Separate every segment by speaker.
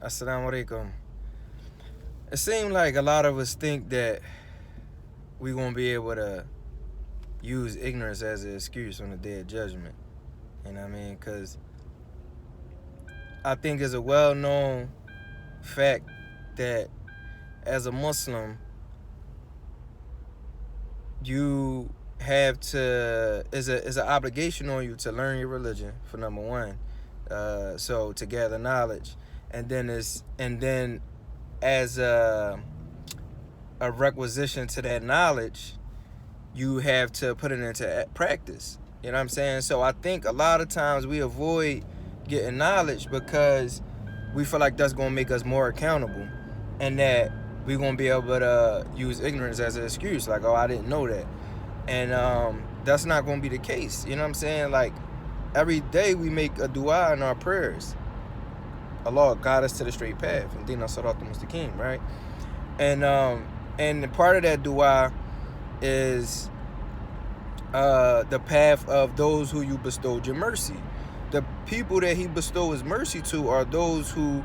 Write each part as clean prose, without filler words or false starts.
Speaker 1: Assalamu alaikum. It seems like a lot of us think that we're going to be able to use ignorance as an excuse on the day of judgment. You know what I mean? Because I think it's a well-known fact that as a Muslim, you have to, it's an obligation on you to learn your religion, for number one. So to gather knowledge. And then as a requisition to that knowledge, you have to put it into practice. You know what I'm saying? So I think a lot of times we avoid getting knowledge because we feel like that's going to make us more accountable, and that we're going to be able to use ignorance as an excuse. Like, oh, I didn't know that. And that's not going to be the case. You know what I'm saying? Like, every day we make a dua in our prayers. Allah guide us to the straight path. And Dina Siratul Mustaqim, right? And part of that dua is the path of those who you bestowed your mercy. The people that he bestows mercy to are those who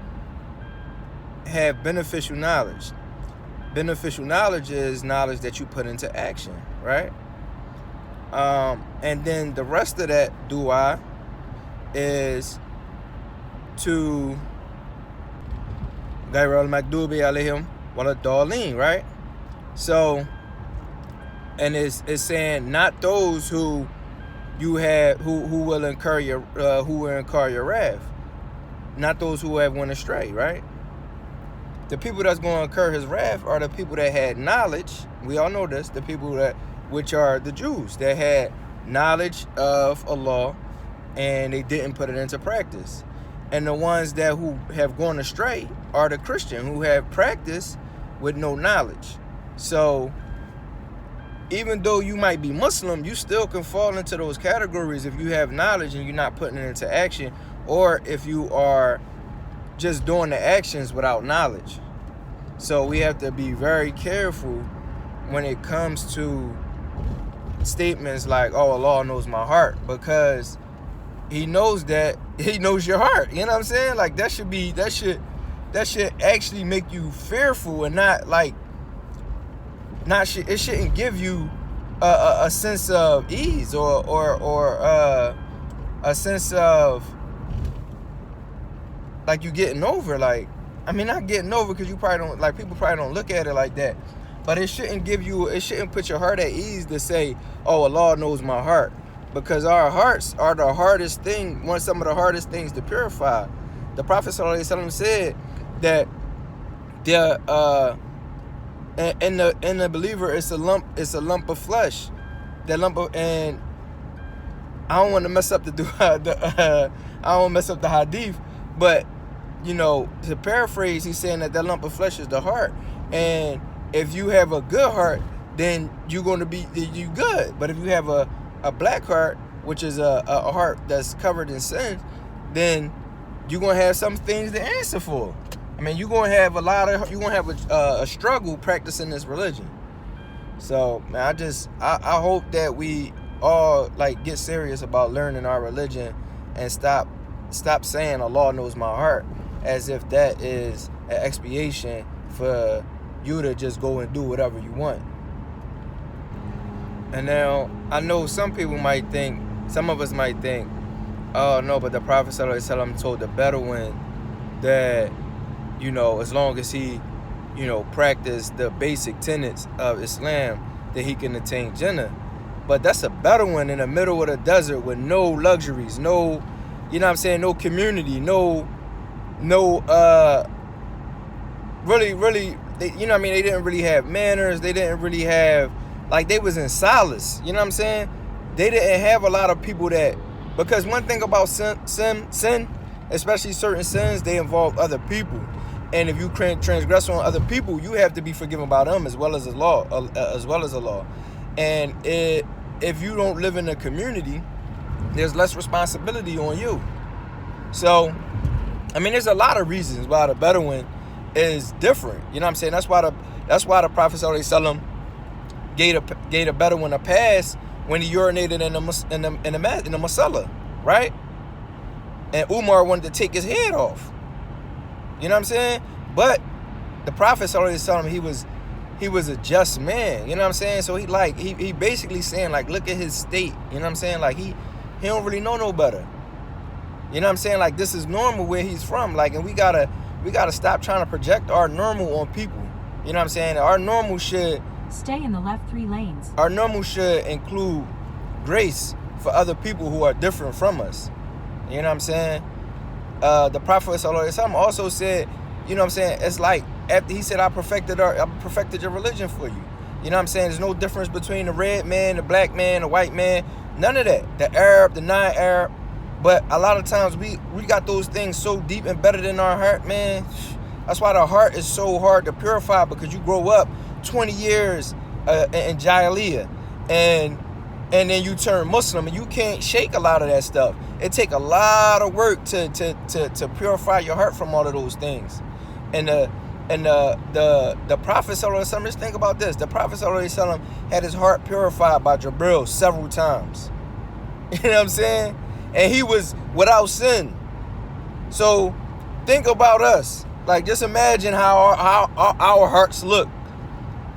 Speaker 1: have beneficial knowledge. Beneficial knowledge is knowledge that you put into action, right? And then the rest of that dua is to Gairul Magdubi alayhim Waladdaleen, right? So, and it's saying not those who you have who will incur your wrath, not those who have went astray, right? The people that's going to incur his wrath are the people that had knowledge. We all know this. The people which are the Jews that had knowledge of Allah and they didn't put it into practice. And the ones who have gone astray are the Christian who have practice with no knowledge. So even though you might be Muslim, you still can fall into those categories if you have knowledge and you're not putting it into action, or if you are just doing the actions without knowledge. So we have to be very careful when it comes to statements like, oh, Allah knows my heart, because he knows your heart. You know what I'm saying? Like, that should actually make you fearful, and it shouldn't give you a sense of ease or a sense of like you getting over. Like, I mean, not getting over, because you probably don't, like, people probably don't look at it like that, but it shouldn't put your heart at ease to say, oh, Allah knows my heart, because our hearts are the hardest thing, some of the hardest things to purify. The Prophet ﷺ said that in the believer, it's a lump of flesh. That lump of, and I don't want to mess up I don't want to mess up the hadith, but to paraphrase, he's saying that lump of flesh is the heart, and if you have a good heart, then you're going to be good. But if you have a black heart, which is a heart that's covered in sin, then you're going to have some things to answer for. I mean, you're going to have a struggle practicing this religion. So, man, I hope that we all get serious about learning our religion and stop saying Allah knows my heart as if that is an expiation for you to just go and do whatever you want. And now, I know some of us might think, oh no, but the Prophet ﷺ told the Bedouin that, as long as he, practiced the basic tenets of Islam, that he can attain Jannah. But that's a Bedouin in the middle of the desert with no luxuries, no, no community, really, they didn't really have manners. They didn't really have, they was in solace. You know what I'm saying? They didn't have a lot of people because one thing about sin, especially certain sins, they involve other people. And if you transgress on other people, you have to be forgiven by them as well as the law, And if you don't live in a community, there's less responsibility on you. So, there's a lot of reasons why the Bedouin is different. You know what I'm saying? That's why the Prophet ﷺ gave the Bedouin a pass when he urinated in the Masala, right? And Umar wanted to take his head off. You know what I'm saying? But the Prophet always told him he was a just man. You know what I'm saying? So he basically saying, like, look at his state. You know what I'm saying? Like, he don't really know no better. You know what I'm saying? Like, this is normal where he's from. Like, and we gotta stop trying to project our normal on people. You know what I'm saying? Our normal should
Speaker 2: stay in the left 3 lanes.
Speaker 1: Our normal should include grace for other people who are different from us. You know what I'm saying? The Prophet also said, you know what I'm saying, it's like after he said, I perfected your religion for you. You know what I'm saying? There's no difference between the red man, the black man, the white man, none of that. The Arab, the non-Arab. But a lot of times we got those things so deep embedded in our heart, man. That's why the heart is so hard to purify, because you grow up 20 years in Jahiliyyah and then you turn Muslim and you can't shake a lot of that stuff. It take a lot of work to purify your heart from all of those things. And the Prophet sallallahu alaihi wasallam, just think about this. The Prophet sallallahu alaihi wasallam had his heart purified by Jibril several times. You know what I'm saying? And he was without sin. So think about us. Like, just imagine how our hearts look.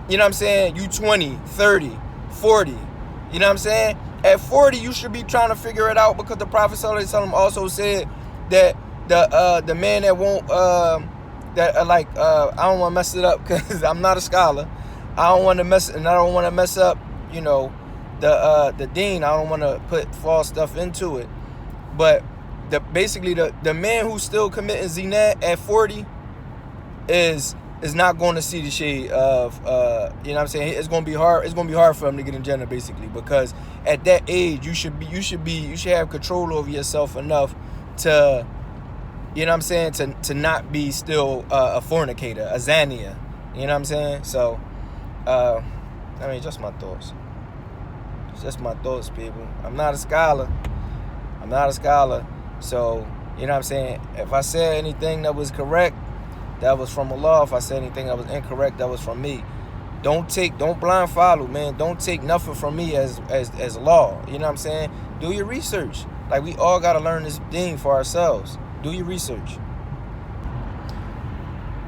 Speaker 1: You know what I'm saying? You 20, 30, 40. You know what I'm saying? At 40, you should be trying to figure it out, because the Prophet sallallahu alaihi wasallam also said that the man that won't I don't want to mess it up because I'm not a scholar. I don't want to mess up, you know, the deen. I don't want to put false stuff into it. But basically the man who's still committing zina at 40 is not going to see the shade of you know what I'm saying? It's going to be hard for him to get in Jannah, basically, because at that age you should have control over yourself enough to, you know what I'm saying, to not be still a fornicator, a zania. You know what I'm saying? So I mean, just my thoughts. It's just my thoughts, people. I'm not a scholar. So, you know what I'm saying? If I said anything that was correct, that was from Allah. If I said anything that was incorrect, that was from me. Don't blind follow, man. Don't take nothing from me as law. You know what I'm saying? Do your research. Like, we all got to learn this thing for ourselves. Do your research.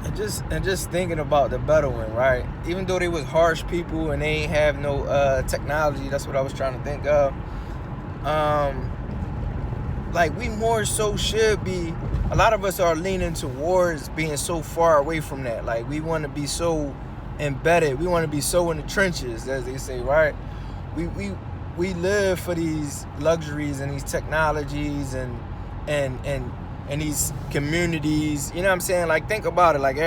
Speaker 1: And just thinking about the Bedouin, right? Even though they was harsh people and they ain't have no technology, that's what I was trying to think of. Like, we more so should be, a lot of us are leaning towards being so far away from that. Like, we want to be so embedded. We want to be so in the trenches, as they say, right? We live for these luxuries and these technologies and these communities. You know what I'm saying? Like, think about it. Like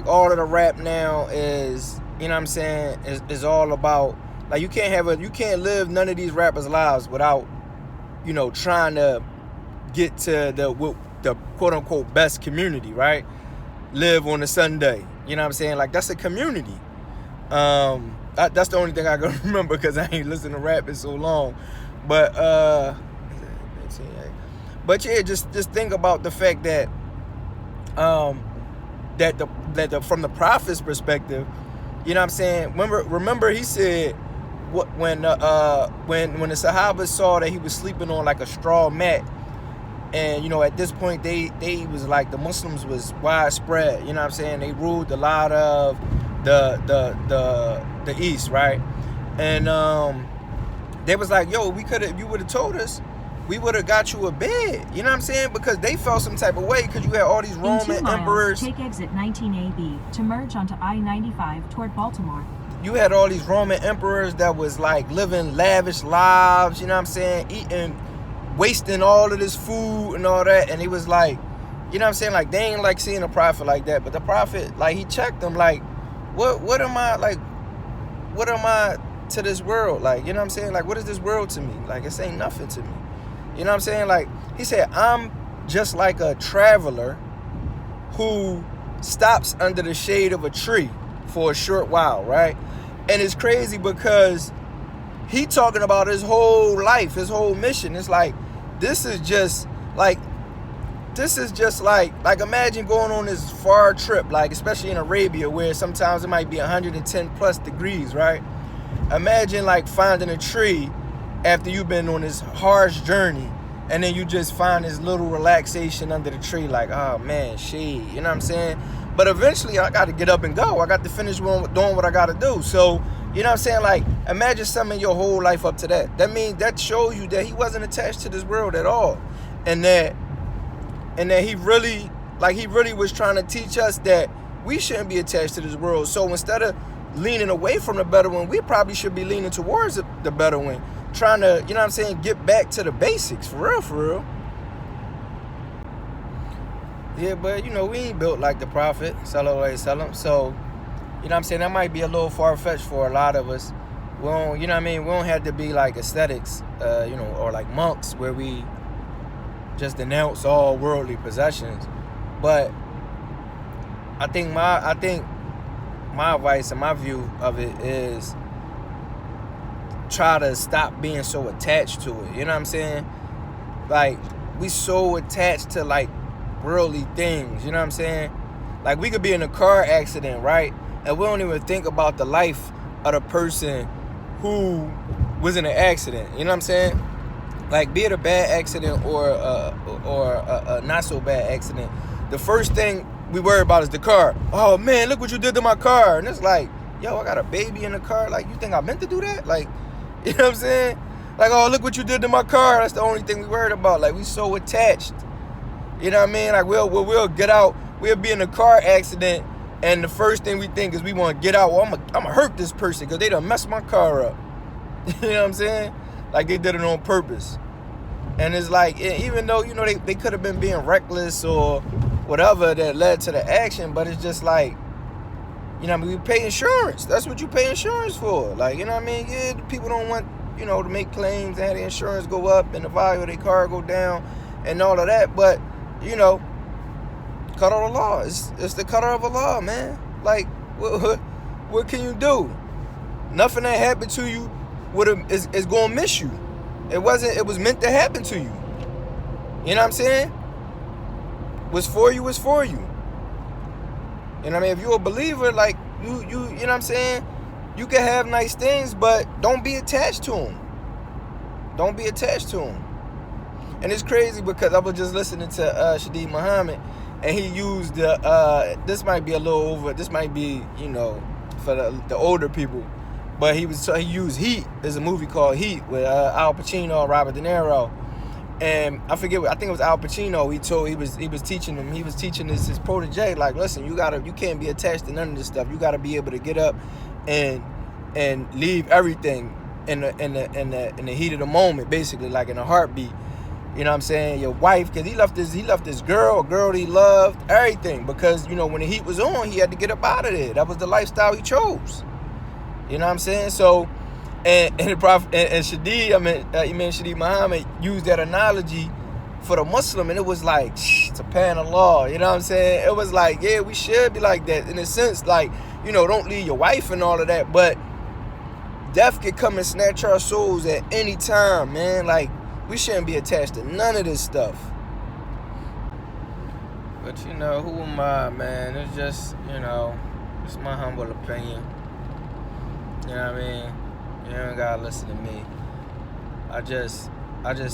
Speaker 1: all of the rap now is, you know what I'm saying, is all about, like, you can't live none of these rappers' lives without, you know, trying to get to the quote unquote best community, right? Live on a Sunday. You know what I'm saying? Like, that's a community. That's the only thing I can remember, because I ain't listened to rap in so long. But yeah, just think about the fact that from the Prophet's perspective, you know what I'm saying? Remember he said, when the Sahabas saw that he was sleeping on like a straw mat, and, you know, at this point they was like, the Muslims was widespread, you know what I'm saying? They ruled a lot of the East, right? And they was like, yo, if you would have told us, we would have got you a bed. You know what I'm saying? Because they felt some type of way, because you had all these Roman emperors.
Speaker 2: Take exit 19AB to merge onto I-95 toward Baltimore.
Speaker 1: You had all these Roman emperors that was like living lavish lives, you know what I'm saying? Eating, wasting all of this food and all that. And he was like, you know what I'm saying? Like, they ain't like seeing a prophet like that. But the prophet, like, he checked them like, what am I to this world? Like, you know what I'm saying? Like, what is this world to me? Like, it's ain't nothing to me. You know what I'm saying? Like, he said, I'm just like a traveler who stops under the shade of a tree for a short while, right? And it's crazy because he talking about his whole life, his whole mission. It's like, this is just like imagine going on this far trip, like, especially in Arabia, where sometimes it might be 110 plus degrees, right? Imagine like finding a tree after you've been on this harsh journey, and then you just find this little relaxation under the tree, like, oh man, shade, you know what I'm saying? But eventually I got to get up and go. I got to finish doing what I got to do. So, you know what I'm saying? Like, imagine summing your whole life up to that. That means, that shows you that he wasn't attached to this world at all. And that he really was trying to teach us that we shouldn't be attached to this world. So instead of leaning away from the better one, we probably should be leaning towards the better one. Trying to, you know what I'm saying, get back to the basics, for real. Yeah, but, you know, we ain't built like the Prophet, sallallahu alaihi wasallam. So, you know what I'm saying, that might be a little far-fetched for a lot of us. We don't, you know what I mean, we don't have to be like ascetics, you know, or like monks where we just denounce all worldly possessions. But I think my advice and my view of it is try to stop being so attached to it. You know what I'm saying? Like, we so attached to like worldly things, you know what I'm saying? Like, we could be in a car accident, right? And we don't even think about the life of the person who was in an accident, you know what I'm saying? Like, be it a bad accident or a not so bad accident, the first thing we worry about is the car. Oh man, look what you did to my car. And it's like, yo, I got a baby in the car. Like, you think I meant to do that? Like, you know what I'm saying? Like, oh, look what you did to my car. That's the only thing we worried about. Like, we so attached. You know what I mean? Like, we'll get out. We'll be in a car accident, and the first thing we think is we want to get out. Well, I'm going to hurt this person because they done messed my car up. You know what I'm saying? Like, they did it on purpose. And it's like, even though, you know, they could have been being reckless or whatever that led to the action, but it's just like, you know what I mean? We pay insurance. That's what you pay insurance for. Like, you know what I mean? Yeah, people don't want, you know, to make claims and have the insurance go up and the value of their car go down and all of that. But, you know, qadar of law. It's the qadar of Allah, man. Like, what can you do? Nothing that happened to you is going to miss you. It was meant to happen to you. You know what I'm saying? What's for you is for you. You know what I mean? If you're a believer, like, you know what I'm saying? You can have nice things, but don't be attached to them. Don't be attached to them. And it's crazy because I was just listening to Shadeed Muhammad, and he used this might be a little over, this might be, you know, for the older people, but he used Heat. There's a movie called Heat with Al Pacino and Robert De Niro. And I think it was Al Pacino. He was teaching his protege, like, listen, you can't be attached to none of this stuff. You gotta be able to get up and leave everything in the heat of the moment, basically, like in a heartbeat. You know what I'm saying? Your wife, because he left this girl, a girl that he loved, everything, because, you know, when the heat was on, he had to get up out of there. That was the lifestyle he chose. You know what I'm saying? So, and the Prophet and Shadeed, Imam Shadeed Muhammad used that analogy for the Muslim, and it was like, it's a pan of law. You know what I'm saying? It was like, yeah, we should be like that in a sense, like, you know, don't leave your wife and all of that, but death could come and snatch our souls at any time, man. Like, we shouldn't be attached to none of this stuff. But, you know, who am I, man? It's just, you know, it's my humble opinion. You know what I mean? You don't gotta listen to me. I just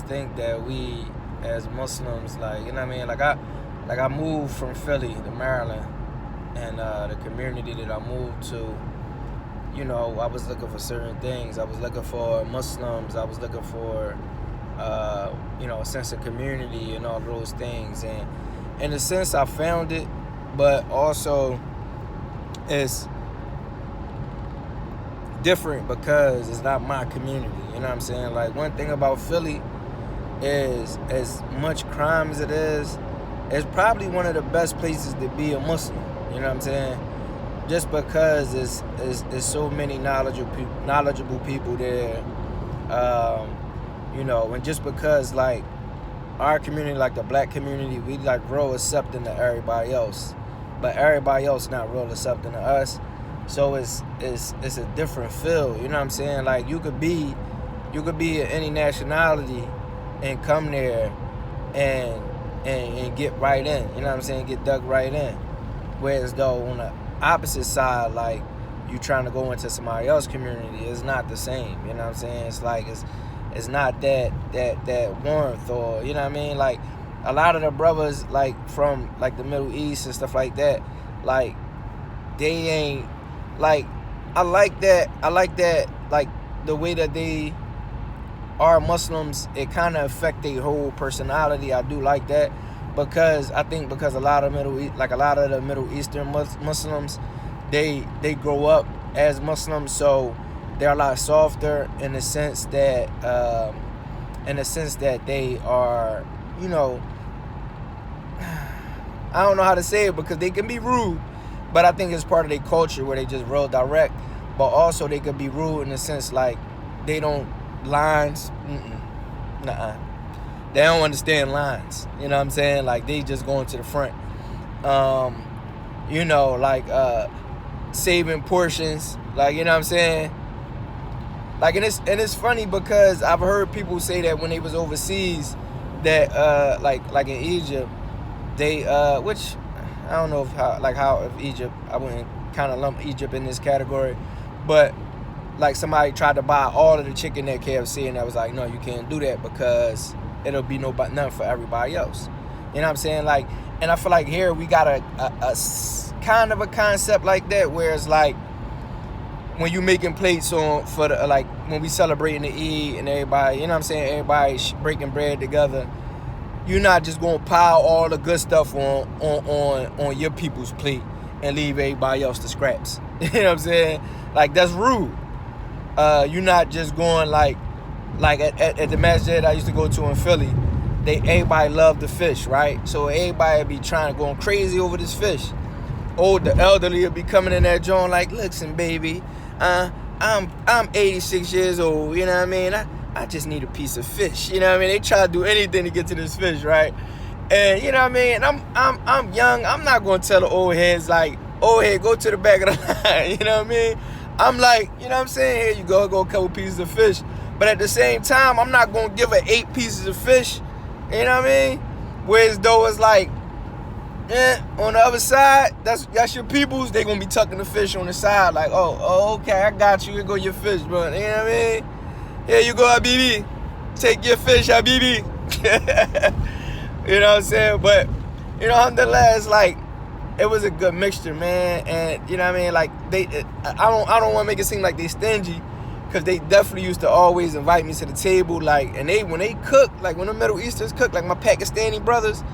Speaker 1: think that we as Muslims, like, you know what I mean? Like I moved from Philly to Maryland, and the community that I moved to, you know, I was looking for certain things. I was looking for Muslims. I was looking for, you know, a sense of community and all those things. And in a sense, I found it, but also it's different because it's not my community. You know what I'm saying? Like, one thing about Philly is, as much crime as it is, it's probably one of the best places to be a Muslim. You know what I'm saying? Just because there's so many knowledgeable people there, you know, and just because, like, our community, like the black community, we like real accepting to everybody else, but everybody else not real accepting to us. So it's a different feel. You know what I'm saying? Like, you could be any nationality and come there and get right in. You know what I'm saying? Get dug right in. Whereas though on the opposite side, like, you trying to go into somebody else's community, it's not the same. You know what I'm saying? It's like it's not that warmth, or you know what I mean. Like a lot of the brothers like from like the Middle East and stuff like that, like they ain't like I like that like the way that they are Muslims. It kind of affect their whole personality. I do like that because I think because a lot of the Middle Eastern Muslims, they grow up as Muslims, so they're a lot softer in the sense that they are, you know, I don't know how to say it because they can be rude, but I think it's part of their culture where they just real direct. But also they could be rude in the sense like they don't lines. Nuh-uh. They don't understand lines. You know what I'm saying? Like they just going to the front. You know, like saving portions. Like, you know what I'm saying? Like, and it's funny because I've heard people say that when they was overseas, that like in Egypt, they which I don't know if Egypt, I wouldn't kind of lump Egypt in this category, but like somebody tried to buy all of the chicken at KFC and I was like, no, you can't do that because it'll be nothing for everybody else. You know what I'm saying? Like, and I feel like here we got a kind of a concept like that where it's like when you making plates on for the like when we celebrating the Eid and everybody, you know what I'm saying, everybody breaking bread together. You're not just gonna pile all the good stuff on your people's plate and leave everybody else the scraps. You know what I'm saying? Like that's rude. You're not just going like at the masjid I used to go to in Philly. Everybody loved the fish, right? So everybody be going crazy over this fish. The elderly will be coming in that joint like, listen, baby, I'm 86 years old. You know what I mean? I just need a piece of fish. You know what I mean? They try to do anything to get to this fish, right? And you know what I mean? I'm young. I'm not gonna tell the old heads like, old head, go to the back of the line. You know what I mean? I'm like, you know what I'm saying? Here you go a couple pieces of fish. But at the same time, I'm not gonna give her 8 pieces of fish. You know what I mean? Whereas though it's like, on the other side, that's your peoples. They gonna be tucking the fish on the side, like, oh, okay, I got you. Here go your fish, bro. You know what I mean? Here you go, Habibi. Take your fish, Habibi. You know what I'm saying? But you know, alhamdulillah, it's like it was a good mixture, man. And you know what I mean? Like I don't want to make it seem like they stingy, because they definitely used to always invite me to the table. Like, and when they cook, like when the Middle Easterns cook, like my Pakistani brothers.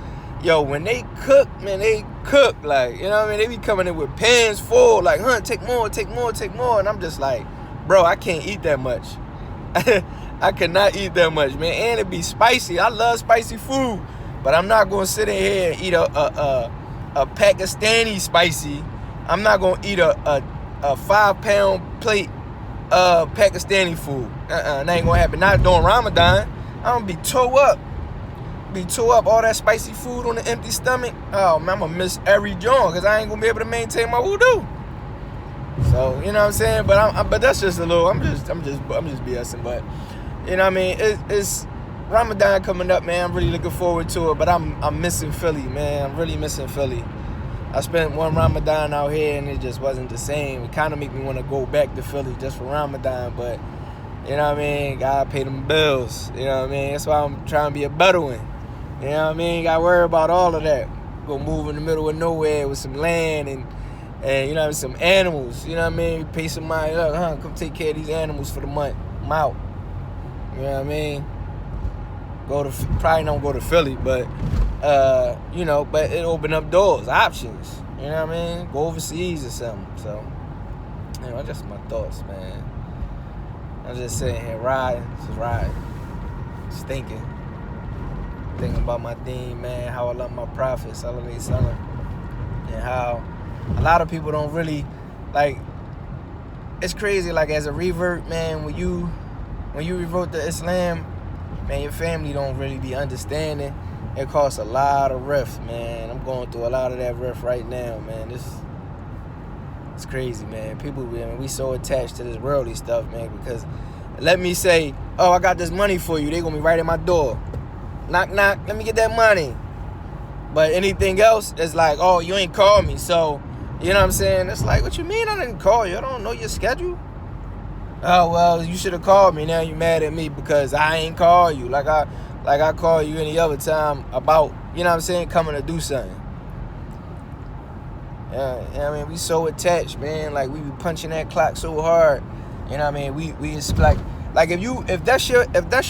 Speaker 1: Yo, when they cook, man, they cook, like, you know what I mean? They be coming in with pans full, like, take more. And I'm just like, bro, I can't eat that much. I cannot eat that much, man. And it be spicy. I love spicy food. But I'm not going to sit in here and eat a Pakistani spicy. I'm not going to eat a 5-pound plate of Pakistani food. That ain't going to happen. Not during Ramadan. I'm going to be toe up. All that spicy food on an empty stomach. Oh man, I'm gonna miss every joint because I ain't gonna be able to maintain my wudu. So you know what I'm saying. But that's just a little. I'm just BSing. But you know what I mean. It's Ramadan coming up, man. I'm really looking forward to it. But I'm missing Philly, man. I'm really missing Philly. I spent one Ramadan out here and it just wasn't the same. It kind of made me want to go back to Philly just for Ramadan, but you know what I mean. Gotta pay them bills. You know what I mean. That's why I'm trying to be a Bedouin. You know what I mean? Got to worry about all of that. Go move in the middle of nowhere with some land and you know what I mean, some animals. You know what I mean? Pay somebody up, come take care of these animals for the month. I'm out. You know what I mean? Probably don't go to Philly, but you know, but it opened up doors, options. You know what I mean? Go overseas or something. So, you know, just my thoughts, man. I'm just sitting here riding, just thinking about my deen, man, how I love my Prophet, sallallahu alaihi wasallam, and how a lot of people don't really, like, it's crazy, like, as a revert, man, when you revert to Islam, man, your family don't really be understanding. It costs a lot of riff, man. I'm going through a lot of that riff right now, man. It's crazy, man. People, man, we so attached to this worldly stuff, man, because let me say, oh, I got this money for you. They gonna be right at my door. Knock, knock, let me get that money. But anything else, it's like, oh, you ain't called me. So, you know what I'm saying? It's like, what you mean I didn't call you? I don't know your schedule. Oh, well, you should have called me. Now you mad at me because I ain't called you like I called you any other time about, you know what I'm saying, coming to do something. Yeah, I mean, we so attached, man. Like, we be punching that clock so hard. You know what I mean? We it's like if that's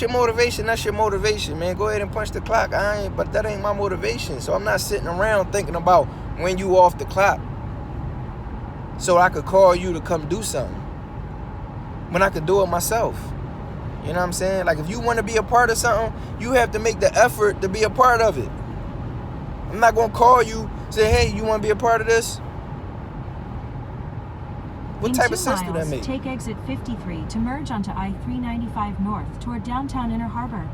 Speaker 1: your motivation, that's your motivation, man. Go ahead and punch the clock. But that ain't my motivation. So I'm not sitting around thinking about when you off the clock so I could call you to come do something when I could do it myself. You know what I'm saying? Like, if you want to be a part of something, you have to make the effort to be a part of it. I'm not going to call you, say, hey, you want to be a part of this? What
Speaker 2: In
Speaker 1: type
Speaker 2: 2
Speaker 1: of sense do that
Speaker 2: miles,
Speaker 1: make?
Speaker 2: take exit 53 to merge onto I-395 north toward downtown Inner Harbor.